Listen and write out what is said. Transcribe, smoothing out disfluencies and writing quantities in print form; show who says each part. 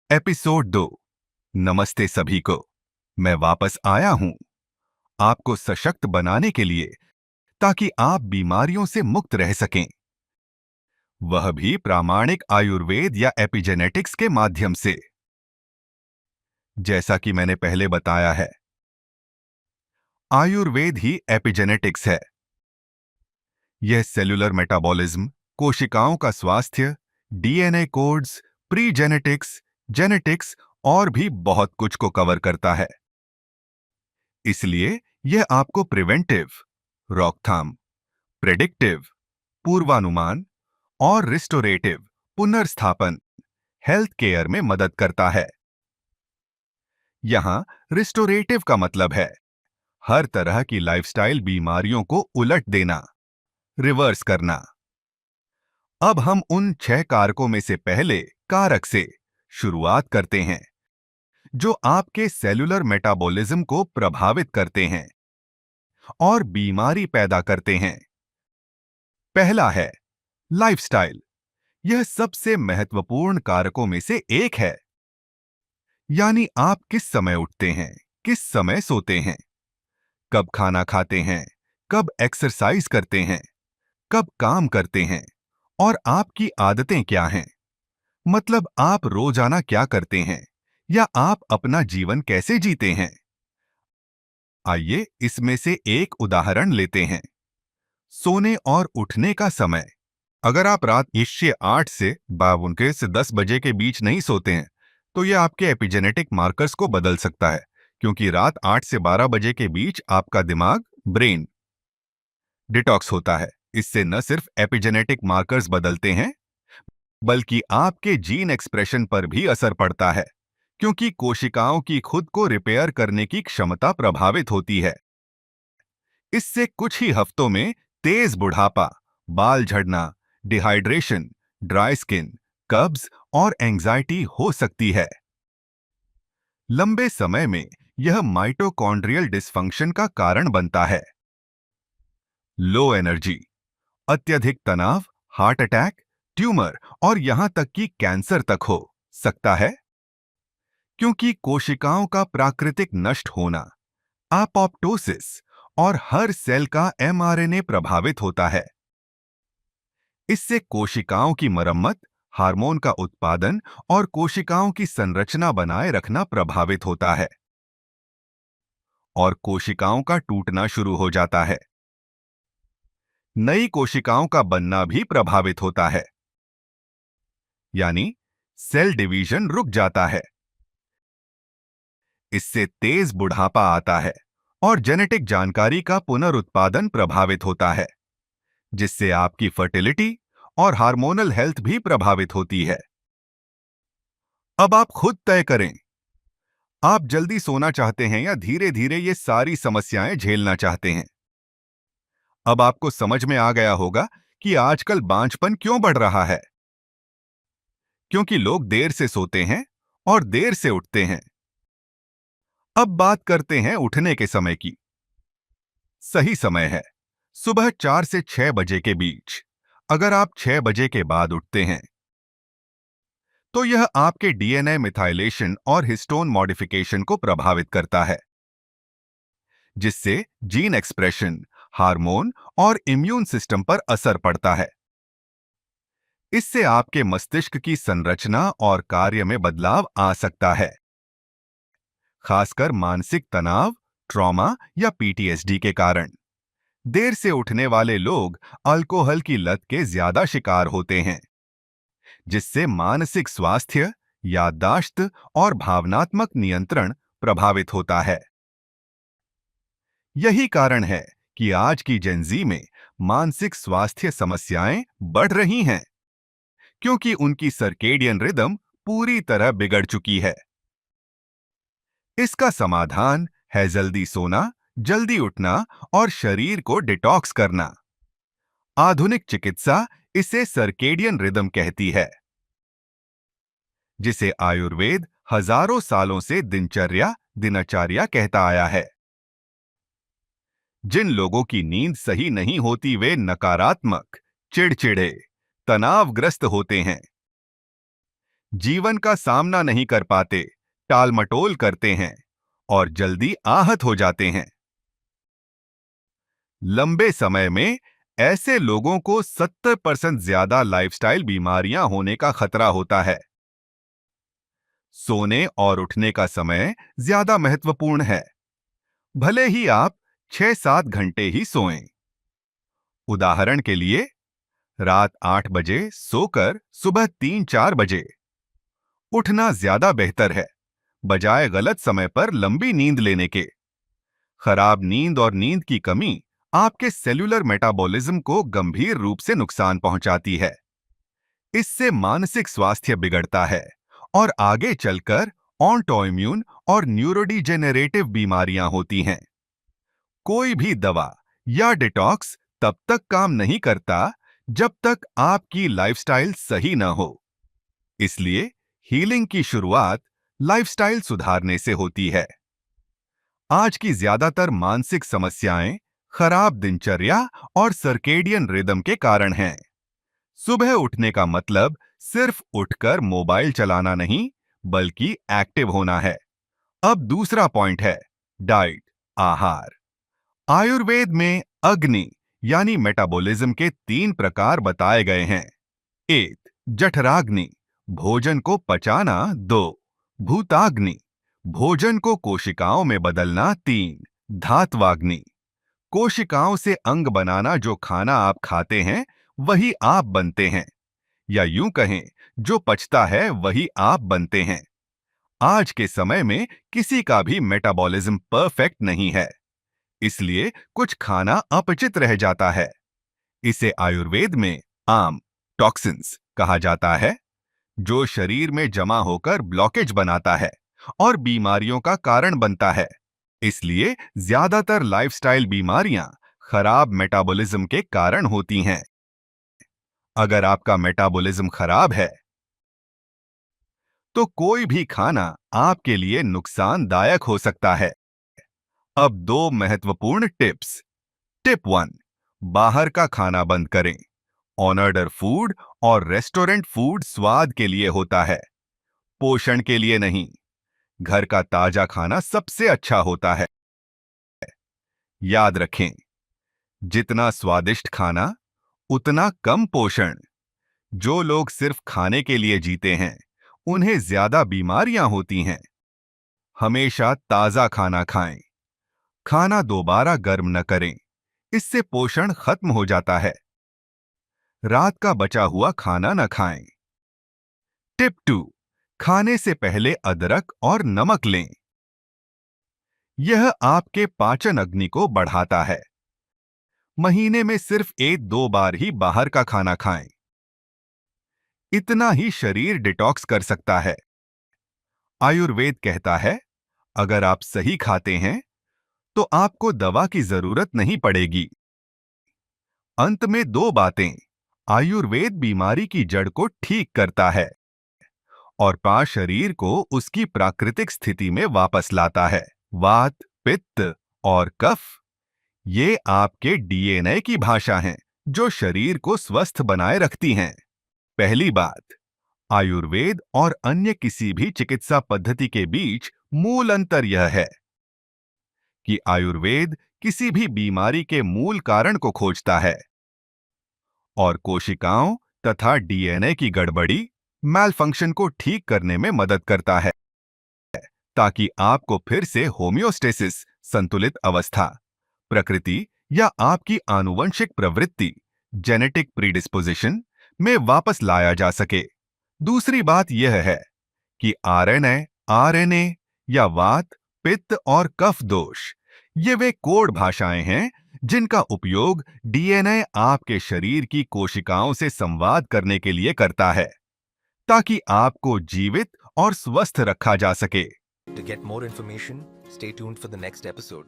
Speaker 1: Episode 2। नमस्ते सभी को। मैं वापस आया हूं आपको सशक्त बनाने के लिए, ताकि आप बीमारियों से मुक्त रह सकें, वह भी प्रामाणिक आयुर्वेद या एपिजेनेटिक्स के माध्यम से। जैसा कि मैंने पहले बताया है, आयुर्वेद ही एपिजेनेटिक्स है। यह सेलुलर मेटाबॉलिज्म, कोशिकाओं का स्वास्थ्य, DNA codes, pre genetics, genetics और भी बहुत कुछ को कवर करता है। इसलिए यह आपको प्रिवेंटिव, रोकथाम, प्रेडिक्टिव, पूर्वानुमान और रिस्टोरेटिव, पुनर्स्थापन, हेल्थ केयर में मदद करता है। यहां रिस्टोरेटिव का मतलब है हर तरह की लाइफस्टाइल बीमारियों को उलट देना, रिवर्स करना। अब हम उन 6 कारकों में से पहले कारक से शुरुआत करते हैं, जो आपके सेलुलर मेटाबॉलिज्म को प्रभावित करते हैं और बीमारी पैदा करते हैं। पहला है लाइफस्टाइल। यह सबसे महत्वपूर्ण कारकों में से एक है। यानी आप किस समय उठते हैं, किस समय सोते हैं, कब खाना खाते हैं, कब एक्सरसाइज करते हैं, कब काम करते हैं और आपकी आदतें क्या हैं। मतलब आप रोजाना क्या करते हैं या आप अपना जीवन कैसे जीते हैं। आइए इसमें से एक उदाहरण लेते हैं। सोने और उठने का समय। अगर आप रात ईश्य 8 से 52 से 10 बजे के बीच नहीं सोते हैं, तो यह आपके एपिजेनेटिक मार्कर्स को बदल सकता है, क्योंकि रात 8 से 12 बजे के बीच आपका दिमाग, ब्रेन, डिटॉक्स होता है। इससे न सिर्फ एपिजेनेटिक मार्कर्स बदलते हैं, बल्कि आपके जीन एक्सप्रेशन पर भी असर पड़ता है, क्योंकि कोशिकाओं की खुद को रिपेयर करने की क्षमता प्रभावित होती है। इससे कुछ ही हफ्तों में तेज बुढ़ापा, बाल झड़ना, डिहाइड्रेशन, ड्राई स्किन, कब्ज और एंजाइटी हो सकती है। लंबे समय में यह माइटोकॉन्ड्रियल डिस्फंक्शन का कारण बनता है। लो एनर्जी, अत्यधिक तनाव, हार्ट अटैक, ट्यूमर और यहां तक कि कैंसर तक हो सकता है, क्योंकि कोशिकाओं का प्राकृतिक नष्ट होना, अपोप्टोसिस, और हर सेल का एमआरएनए प्रभावित होता है। इससे कोशिकाओं की मरम्मत, हार्मोन का उत्पादन और कोशिकाओं की संरचना बनाए रखना प्रभावित होता है और कोशिकाओं का टूटना शुरू हो जाता है। नई कोशिकाओं का बनना भी प्रभावित होता है, यानी सेल डिवीजन रुक जाता है। इससे तेज बुढ़ापा आता है और जेनेटिक जानकारी का पुनरुत्पादन प्रभावित होता है, जिससे आपकी फर्टिलिटी और हार्मोनल हेल्थ भी प्रभावित होती है। अब आप खुद तय करें, आप जल्दी सोना चाहते हैं या धीरे धीरे ये सारी समस्याएं झेलना चाहते हैं। अब आपको समझ में आ गया होगा कि आजकल बांझपन क्यों बढ़ रहा है, क्योंकि लोग देर से सोते हैं और देर से उठते हैं। अब बात करते हैं उठने के समय की। सही समय है सुबह 4 से 6 बजे के बीच। अगर आप 6 बजे के बाद उठते हैं, तो यह आपके डीएनए मिथाइलेशन और हिस्टोन मॉडिफिकेशन को प्रभावित करता है, जिससे जीन एक्सप्रेशन, हार्मोन और इम्यून सिस्टम पर असर पड़ता है। इससे आपके मस्तिष्क की संरचना और कार्य में बदलाव आ सकता है, खासकर मानसिक तनाव, ट्रॉमा या पीटीएसडी के कारण। देर से उठने वाले लोग अल्कोहल की लत के ज्यादा शिकार होते हैं, जिससे मानसिक स्वास्थ्य, याददाश्त और भावनात्मक नियंत्रण प्रभावित होता है। यही कारण है कि आज की जेनजी में मानसिक स्वास्थ्य समस्याएं बढ़ रही हैं, क्योंकि उनकी सर्केडियन रिदम पूरी तरह बिगड़ चुकी है। इसका समाधान है जल्दी सोना, जल्दी उठना और शरीर को डिटॉक्स करना। आधुनिक चिकित्सा इसे सर्केडियन रिदम कहती है, जिसे आयुर्वेद हजारों सालों से दिनचर्या कहता आया है। जिन लोगों की नींद सही नहीं होती, वे नकारात्मक, चिड़चिड़े, तनावग्रस्त होते हैं। जीवन का सामना नहीं कर पाते, टालमटोल करते हैं और जल्दी आहत हो जाते हैं। लंबे समय में ऐसे लोगों को 70% ज्यादा लाइफस्टाइल बीमारियां होने का खतरा होता है। सोने और उठने का समय ज्यादा महत्वपूर्ण है, भले ही आप 6-7 घंटे ही सोएं। उदाहरण के लिए, रात 8 बजे सोकर सुबह 3-4 बजे उठना ज्यादा बेहतर है, बजाय गलत समय पर लंबी नींद लेने के। खराब नींद और नींद की कमी आपके सेल्यूलर मेटाबॉलिज्म को गंभीर रूप से नुकसान पहुंचाती है। इससे मानसिक स्वास्थ्य बिगड़ता है और आगे चलकर ऑटोइम्यून और न्यूरोडिजेनरेटिव बीमारियां होती हैं। कोई भी दवा या डिटॉक्स तब तक काम नहीं करता जब तक आपकी लाइफस्टाइल सही न हो। इसलिए हीलिंग की शुरुआत लाइफस्टाइल सुधारने से होती है। आज की ज्यादातर मानसिक समस्याएं खराब दिनचर्या और सर्केडियन रिदम के कारण हैं। सुबह उठने का मतलब सिर्फ उठकर मोबाइल चलाना नहीं, बल्कि एक्टिव होना है। अब दूसरा पॉइंट है डाइट, आहार। आयुर्वेद में अग्नि यानी मेटाबॉलिज्म के 3 प्रकार बताए गए हैं। 1. जठराग्नि, भोजन को पचाना। 2. भूताग्नि, भोजन को कोशिकाओं में बदलना। 3. धात्वाग्नि, कोशिकाओं से अंग बनाना। जो खाना आप खाते हैं वही आप बनते हैं, या यूं कहें, जो पचता है वही आप बनते हैं। आज के समय में किसी का भी मेटाबॉलिज्म परफेक्ट नहीं है, इसलिए कुछ खाना अपचित रह जाता है। इसे आयुर्वेद में आम टॉक्सिन्स कहा जाता है, जो शरीर में जमा होकर ब्लॉकेज बनाता है और बीमारियों का कारण बनता है। इसलिए ज्यादातर लाइफस्टाइल बीमारियां खराब मेटाबॉलिज्म के कारण होती हैं। अगर आपका मेटाबॉलिज्म खराब है, तो कोई भी खाना आपके लिए नुकसानदायक हो सकता है। अब 2 महत्वपूर्ण टिप्स। टिप 1, बाहर का खाना बंद करें। ऑनर्डर फूड और रेस्टोरेंट फूड स्वाद के लिए होता है, पोषण के लिए नहीं। घर का ताजा खाना सबसे अच्छा होता है। याद रखें, जितना स्वादिष्ट खाना, उतना कम पोषण। जो लोग सिर्फ खाने के लिए जीते हैं, उन्हें ज्यादा बीमारियां होती हैं। हमेशा ताजा खाना खाएं। खाना दोबारा गर्म न करें, इससे पोषण खत्म हो जाता है। रात का बचा हुआ खाना न खाएं। टिप 2, खाने से पहले अदरक और नमक लें। यह आपके पाचन अग्नि को बढ़ाता है। महीने में सिर्फ 1-2 बार ही बाहर का खाना खाएं। इतना ही शरीर डिटॉक्स कर सकता है। आयुर्वेद कहता है, अगर आप सही खाते हैं तो आपको दवा की जरूरत नहीं पड़ेगी। अंत में 2 बातें। आयुर्वेद बीमारी की जड़ को ठीक करता है और पांच शरीर को उसकी प्राकृतिक स्थिति में वापस लाता है। वात, पित्त और कफ, ये आपके डीएनए की भाषा हैं, जो शरीर को स्वस्थ बनाए रखती हैं। पहली बात, आयुर्वेद और अन्य किसी भी चिकित्सा पद्धति के बीच मूल अंतर यह है कि आयुर्वेद किसी भी बीमारी के मूल कारण को खोजता है और कोशिकाओं तथा डीएनए की गड़बड़ी, मैलफंक्शन को ठीक करने में मदद करता है, ताकि आपको फिर से होमियोस्टेसिस, संतुलित अवस्था, प्रकृति या आपकी आनुवंशिक प्रवृत्ति, जेनेटिक प्रीडिस्पोजिशन में वापस लाया जा सके। दूसरी बात यह है कि आरएनए या वात, पित्त और कफ दोष, ये वे कोड भाषाएं हैं जिनका उपयोग डीएनए आपके शरीर की कोशिकाओं से संवाद करने के लिए करता है, ताकि आपको जीवित और स्वस्थ रखा जा सके।
Speaker 2: To get more information, stay tuned for the next episode.